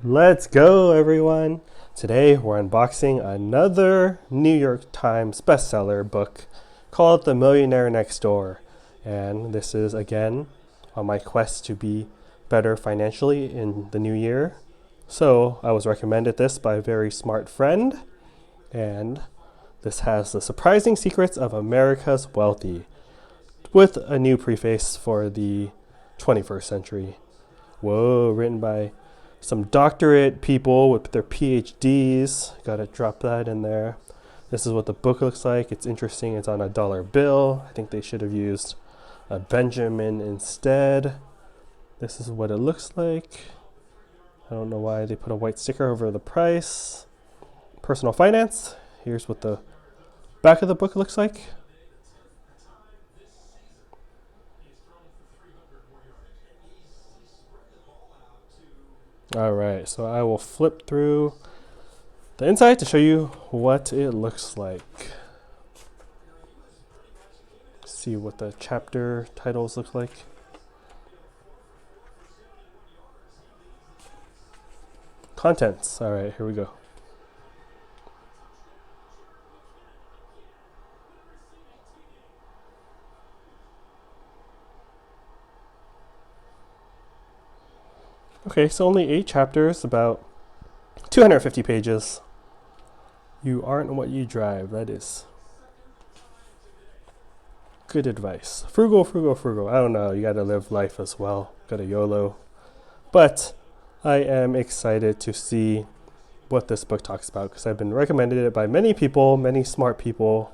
Let's go, everyone. Today we're unboxing another New York Times bestseller book called The Millionaire Next Door. And this is again on my quest to be better financially in the new year. So I was recommended this by a very smart friend, and this has the surprising secrets of America's wealthy with a new preface for the 21st century. Whoa, written by some doctorate people with their PhDs. Gotta drop that in there. This is what the book looks like. It's interesting. It's on a dollar bill. I think they should have used a Benjamin instead. This is what it looks like. I don't know why they put a white sticker over the price. Personal finance. Here's what the back of the book looks like. All right, so I will flip through the inside to show you what it looks like. See what the chapter titles look like. Contents. All right, here we go. Okay, so only 8 chapters, about 250 pages. You aren't what you drive. That is good advice. Frugal, frugal, frugal. I don't know. You got to live life as well. Got a YOLO. But I am excited to see what this book talks about because I've been recommended it by many people, many smart people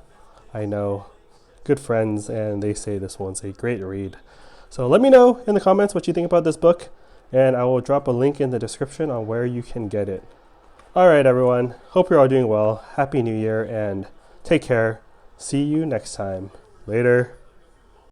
I know, good friends, and they say this one's a great read. So let me know in the comments what you think about this book, and I will drop a link in the description on where you can get it. All right, everyone. Hope you're all doing well. Happy New Year, and take care. See you next time. Later.